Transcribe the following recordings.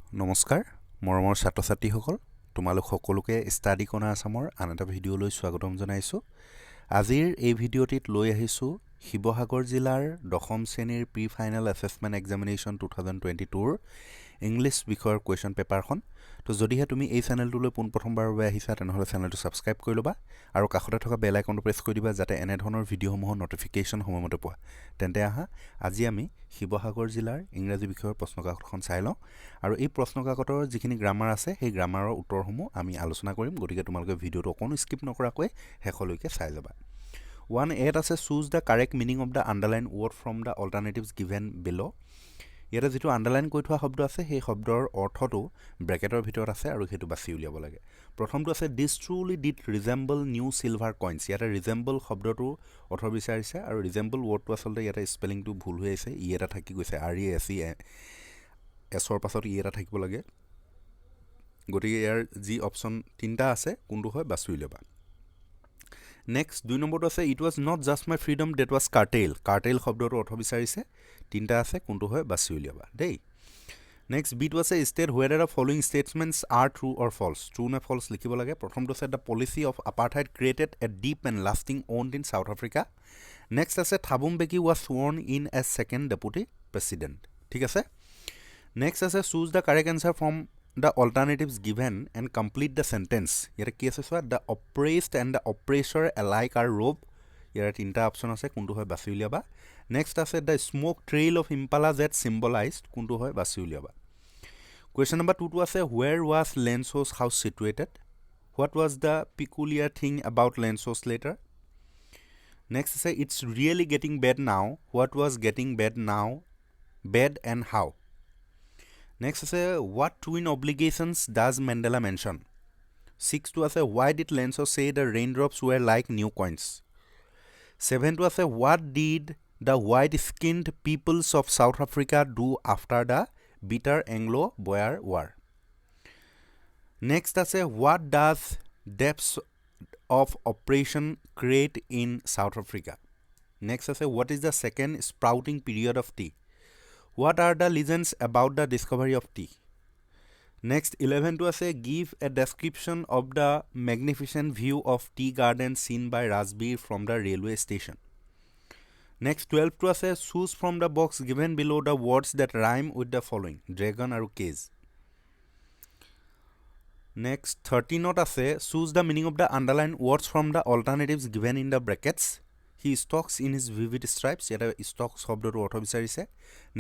নমস্কাৰ মৰমৰ ছাত্ৰ ছাত্ৰীসকল তোমালোক সকলোকে ষ্টাডি কৰ্ণাৰ আসামৰ আন এটা ভিডিঅ'লৈ স্বাগতম জনাইছোঁ আজিৰ এই ভিডিঅ'টিত লৈ আহিছোঁ শিৱসাগৰ জিলাৰ দশম শ্ৰেণীৰ প্ৰি ফাইনেল এছেছমেণ্ট এক্সামিনেশ্যন 2022ৰ ইংলিছ বিষয়ৰ কুৱেশ্যন পেপাৰখন তো যদিহে তুমি এই চেনেলটোলৈ পোনপ্ৰথমবাৰৰ বাবে আহিছা তেনেহ'লে চেনেলটো ছাবস্ক্ৰাইব কৰি ল'বা আৰু কাষতে থকা বেল আইকনটো প্ৰেছ কৰি দিবা যাতে এনেধৰণৰ ভিডিঅ'সমূহৰ নটিফিকেশ্যন সময়মতে পোৱা তেন্তে আহা আজি আমি শিৱসাগৰ জিলাৰ ইংৰাজী বিষয়ৰ প্ৰশ্নকাকতখন চাই লওঁ আৰু এই প্ৰশ্নকাকতৰ যিখিনি গ্ৰামাৰ আছে সেই গ্ৰামাৰৰ উত্তৰসমূহ আমি আলোচনা কৰিম গতিকে তোমালোকে ভিডিঅ'টো অকণো স্কিপ নকৰাকৈ শেষলৈকে চাই যাবা 1a আছে choose the correct meaning of the underlined word from the alternatives given below' ইয়াতে যিটো আণ্ডাৰলাইন কৰি থোৱা শব্দ আছে সেই শব্দৰ অৰ্থটো ব্ৰেকেটৰ ভিতৰত আছে আৰু সেইটো বাছি উলিয়াব লাগে প্ৰথমটো আছে this truly did resemble new silver coins ইয়াতে ৰিজেম্বল শব্দটো অৰ্থ বিচাৰিছে আৰু ৰিজেম্বল ৱৰ্ডটো আচলতে ইয়াতে স্পেলিংটো ভুল হৈ আহিছে ই এটা থাকি গৈছে RESE এছৰ পাছত ই এটা থাকিব লাগে গতিকে ইয়াৰ যি অপশ্যন তিনিটা আছে কোনটো হয় বাছি উলিয়াবা নেক্সট 2 নম্বৰটো আছে it was not just my freedom that was curtail শব্দটো অৰ্থ বিচাৰিছে তিনিটা আছে কোনটো হয় বাছি উলিয়াবা দেই নেক্সট বিটো আছে state whether the following statements are true or false true নে ফল্ছ লিখিব লাগে প্ৰথমটো আছে the policy of apartheid created a deep and lasting wound in South Africa next আছে Thabo Mbeki was sworn in as second deputy president ঠিক আছে next আছে choose the correct answer from the alternatives given and complete the sentence ইয়াতে কি আছে চোৱা the oppressed and the oppressor alike R ৰ'ব ইয়াৰে তিনিটা অপশ্যন আছে কোনটো হয় বাছি উলিয়াবা নেক্সট আছে the smoke trail of Impala jet symbolized কোনটো হয় বাছি উলিয়াবা কুৱেশ্যন নম্বৰ 2টো আছে where was Lencho's house situated what was the peculiar thing about Lencho's letter next আছে it's really getting bad now what was getting bad now bad and how next আছে what twin obligations does Mandela mention 6টো আছে why did Lencho say the reign drops were like new coins 7টো আছে what did the white skinned peoples of South Africa do after the bitter Anglo Boer war next আছে what does depths of oppression create in South Africa next আছে what is the second sprouting period of T What are the legends about the discovery of tea? Next 11 to say give a description of the magnificent view of tea garden seen by Rajbir from the railway station. Next 12 to say choose from the box given below the words that rhyme with the following dragon or case. Next 13 not say choose the meaning of the underlined words from the alternatives given in the brackets. He stalks in his vivid stripes yet a stalks শব্দটো অৰ্থ বিচাৰিছে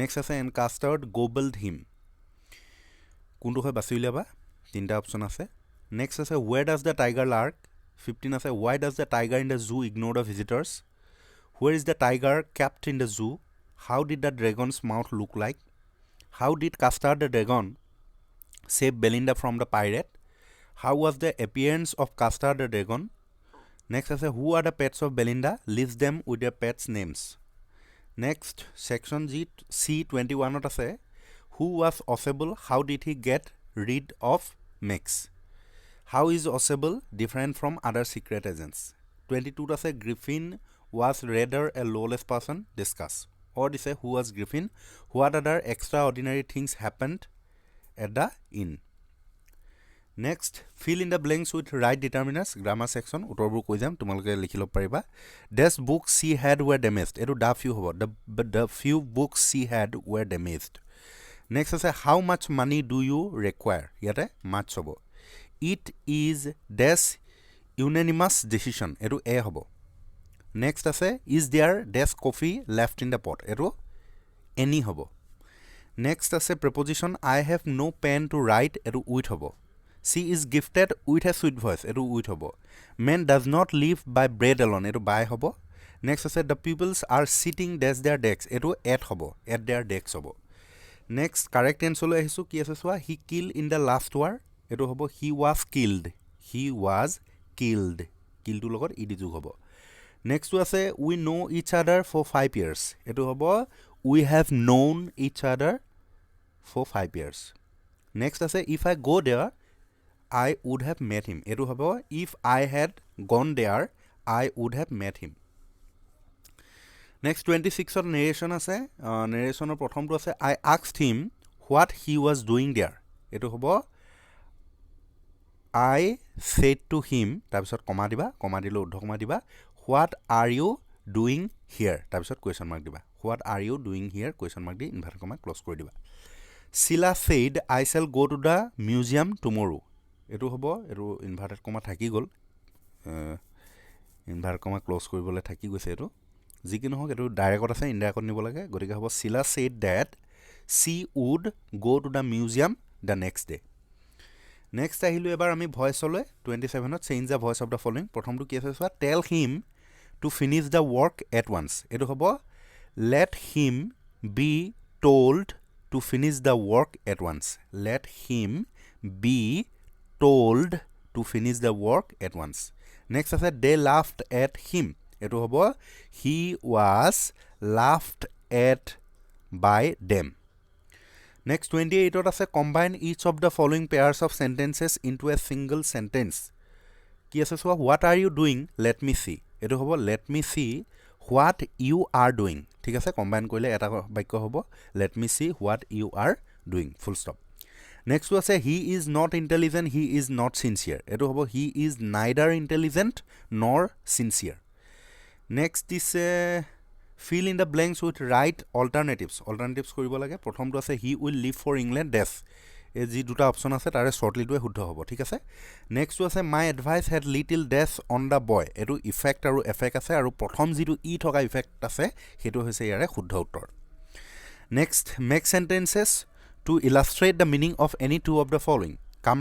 next আছে and custard গোবল্ড হিম কোনটো হয় বাছি উলিয়াবা তিনিটা option আছে next আছে where does the tiger lurk 15 আছে why does the tiger in the zoo ignore the visitors where is the tiger kept in the zoo how did the dragon's mouth look like how did Custard the dragon save Belinda from the pirate how was the appearance of Custard the dragon Next আছে who are the pets of Belinda list them with their pets names next section C21 ত আছে who was Osable how did he get rid of Max how is Osable different from other secret agents 22 ত আছে Griffin was rather a lawless person discuss or দিছে who was Griffin what other extraordinary things happened at the inn Next, fill in the blanks with right determinants, grammar section, উত্তৰবোৰ কৈ যাম তোমালোকে লিখি ল'ব পাৰিবা This books she had were damaged এইটো the few হ'ব the few books she had were damaged Next আছে how much money do you require ইয়াতে much হ'ব It is dash unanimous decision এইটো A হ'ব Next আছে is there dash coffee left in the pot এইটো any হ'ব Next আছে preposition I have no pen to write এইটো with হ'ব She is gifted with a sweet voice এটো with হ'ব Man does not live by bread alone এটো by হ'ব Next আছে the pupils are sitting dash their desks এটো at হ'ব at their desks হ'ব Next correct answer লৈ আহিছো কি আছে চোৱা He killed in the last war এটো হ'ব He was killed kill টো লগত ed যোগ হ'ব Next আছে We know each other for 5 years এটো হ'ব We have known each other for 5 years Next আছে If I go there I would have met him এটো হ'ব if I had gone there I would have met him next 26 ৰ narration আছে narrationৰ প্ৰথমটো আছে I asked him what he was doing there এইটো হ'ব I said to him তাৰপিছত কমা দিবা কমা দিলে উদ্ধকমা দিবা what are you doing here তাৰপিছত question mark দিবা what are you doing here question mark the inverted comma close কৰি দিবা Sila said I shall go to the museum tomorrow এইটো হ'ব এইটো inverted comma থাকি গ'ল inverted comma close কৰিবলৈ থাকি গৈছে এইটো যি কি নহওক এইটো ডাইৰেক্টত আছে ইনডাইৰেক্টত নিব লাগে গতিকে হ'ব Sila said that she would go to the museum the next day Next আহিলো এবাৰ আমি ভয়েসলৈ 27ত change the voice of the following প্ৰথমটো কি আছে চোৱা tell him to finish the work at once এটো হ'ব let him be told to finish the work at once let him be told to finish the work at once next আছে they laughed at him এটো হ'ব he was laughed at by them Next 28 আছে combine each of the following pairs of sentences into a single sentence. কি আছে চোৱা what are you doing? Let me see. এটো হ'ব let me see what you are doing. ঠিক আছে combine কৰিলে এটা বাক্য হ'ব let me see what you are doing. Full stop. Next আছে he is not intelligent, he is not sincere. এটো হ'ব he is neither intelligent nor sincere. Next is fill in the blanks with right alternatives কৰিব লাগে প্ৰথমটো আছে he will leave for England death এই যি দুটা অপচন আছে তাৰে শৰ্টলিটোৱে শুদ্ধ হ'ব ঠিক আছে নেক্সটটো আছে my advice had little death on the boy এটো ইফেক্ট আৰু এফেক্ট আছে আৰু প্ৰথম যিটো ই থকা ইফেক্ট আছে হেতু হৈছে ইয়াৰে শুদ্ধ উত্তৰ next make sentences to illustrate the meaning of any two of the following come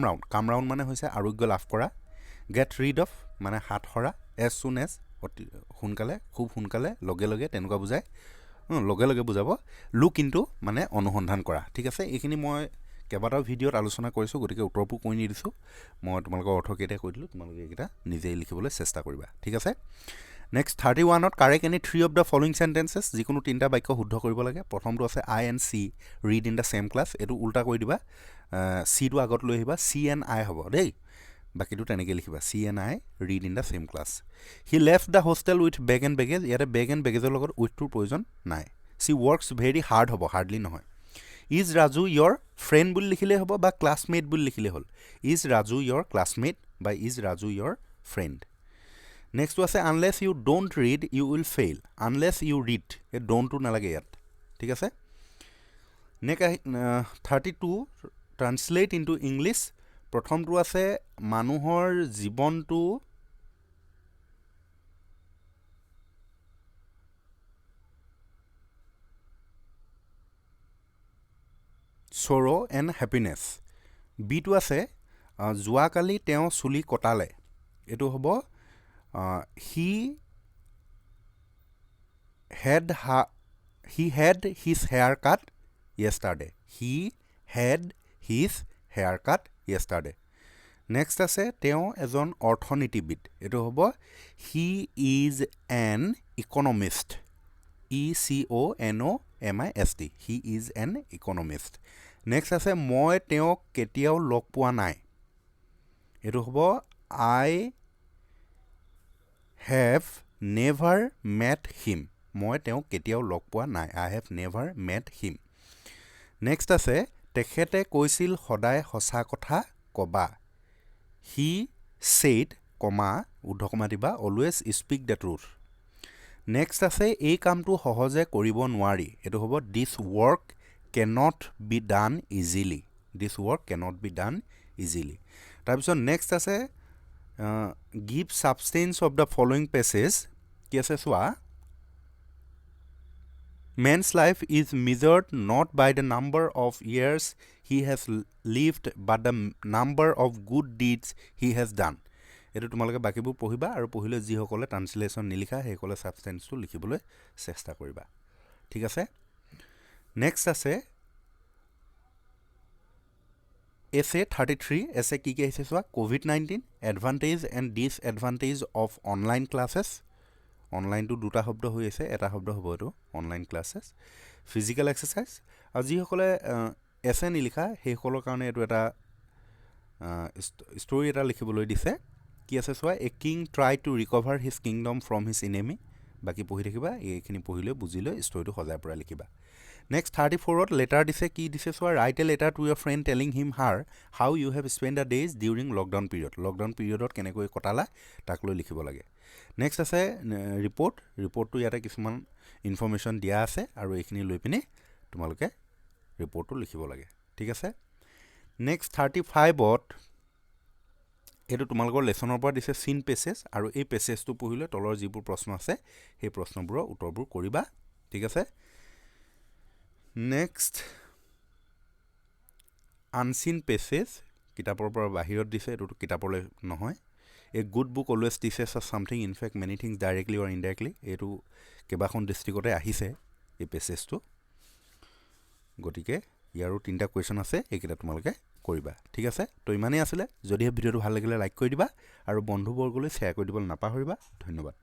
round মানে হৈছে আৰোগ্য লাভ কৰা get rid of মানে হাত হৰা as soon as সোনকালে খুব সোনকালে লগে লগে তেনেকুৱা বুজায় লগে লগে বুজাব লুক ইনটু মানে অনুসন্ধান কৰা ঠিক আছে এইখিনি মই কেইবাটাও ভিডিঅ'ত আলোচনা কৰিছোঁ গতিকে উত্তৰবোৰ কৈ নিদিছোঁ মই তোমালোকৰ অৰ্থ কেইটা কৈ দিলোঁ তোমালোকে এইকেইটা নিজেই লিখিবলৈ চেষ্টা কৰিবা ঠিক আছে নেক্সট 31ত correct any 3 of the following sentences যিকোনো তিনিটা বাক্য শুদ্ধ কৰিব লাগে প্ৰথমটো আছে I and she read in the same class এইটো উল্টা কৰি দিবা চিটো আগত লৈ আহিবা চি এণ্ড আই হ'ব দেই বাকিটো তেনেকৈ লিখিবা she and I read in the same class he left the hostel with bag and baggage ইয়াতে বেগ এণ্ড বেগেজৰ লগত উইথটোৰ প্ৰয়োজন নাই চি ৱৰ্কছ ভেৰি হাৰ্ড হ'ব হাৰ্ডলি নহয় ইজ ৰাজু ইয়ৰ ফ্ৰেণ্ড বুলি লিখিলেই হ'ব বা ক্লাছমেট বুলি লিখিলেই হ'ল ইজ ৰাজু ইয়ৰ ক্লাছমেট বা ইজ ৰাজু ইয়ৰ ফ্ৰেণ্ড নেক্সটটো আছে unless you don't read you will fail unless you read এই ডোণ্টটো নালাগে ইয়াত ঠিক আছে নেক্সট 32 ট্ৰান্সলেট ইনটু ইংলিছ প্ৰথমটো আছে মানুহৰ জীৱনটো sorrow and happiness বিটো আছে যোৱাকালি তেওঁ চুলি কটালে এইটো হ'ব he had his hair cut yesterday he had his hair cut yesterday next আছে তেওঁ এজন অৰ্থনীতিবিদ এইটো হ'ব he is an economist ECONOMIST he is an economist next আছে মই তেওঁক কেতিয়াও লগ পোৱা নাই এইটো হ'ব I have never met him মই তেওঁক কেতিয়াও লগ পোৱা নাই I have never met him next আছে তেখেতে কৈছিল সদায় সঁচা কথা কবা he said উদ্ধকমা দিবা always speak the truth next আছে এই কামটো সহজে কৰিব নোৱাৰি এইটো হ'ব this work cannot be done easily তাৰপিছত নেক্সট আছে give substance of the following passages কি আছে চোৱা man's life is measured not by the number of years he has lived but the number of good deeds he has done এইটো তোমালোকে বাকিবোৰ পঢ়িবা আৰু পঢ়িলে যিসকলে ট্ৰান্সলেশ্যন নিলিখা সেইসকলে সাবষ্টেন্সটো লিখিবলৈ চেষ্টা কৰিবা ঠিক আছে নেক্সট আছে essay 33 essay কি আহিছে চোৱা COVID-19 advantage and disadvantage of online classes online টু দুটা শব্দ হৈ আছে এটা শব্দ হ'ব এইটো অনলাইন ক্লাছেছ ফিজিক্যাল এক্সাৰসাইজ আৰু যিসকলে এছে নিলিখা সেইসকলৰ কাৰণে এইটো এটা ষ্টৰি এটা লিখিবলৈ দিছে কি আছে চোৱা a king try two recover his kingdom from his enemy বাকি পঢ়ি থাকিবা এইখিনি পঢ়িলৈ বুজিলৈ ষ্টৰিটো সজাই পৰা লিখিবা নেক্সট 34ত লেটাৰ দিছে, কি দিছে চোৱা, write a letter to your friend telling him her how you have spend the days during lockdown period. Lockdown পিৰিয়ডত কেনেকৈ কটালা তাক লৈ লিখিব লাগে। নেক্সট আছে ৰিপৰ্টটো ইয়াতে কিছুমান ইনফৰ্মেশ্যন দিয়া আছে আৰু এইখিনি লৈ পিনি তোমালোকে ৰিপৰ্টটো লিখিব লাগে, ঠিক আছে। নেক্সট 35ত এইটো তোমালোকৰ লেচনৰ পৰা দিছে চিন পেছেজ, আৰু এই পেছেজটো পঢ়িলে তলৰ যিবোৰ প্ৰশ্ন আছে সেই প্ৰশ্নবোৰৰ উত্তৰবোৰ কৰিবা, ঠিক আছে। নেক্সট আনচিন পেছেজ, কিতাপৰ পৰা বাহিৰত দিছে, এইটোতো কিতাপলৈ নহয়। A good book always teaches us something in fact many things directly or indirectly, এইটো কেইবাখন ডিষ্ট্ৰিক্টতে আহিছে এই পেছেজটো। গতিকে ইয়াৰো 3টা কুৱেশ্যন আছে, এইকেইটা তোমালোকে কৰিবা, ঠিক আছে। তো ইমানেই আছিলে। যদিহে ভিডিঅ'টো ভাল লাগিলে লাইক কৰি দিবা আৰু বন্ধুবৰ্গলৈ শ্বেয়াৰ কৰি দিবলৈ নাপাহৰিবা। ধন্যবাদ।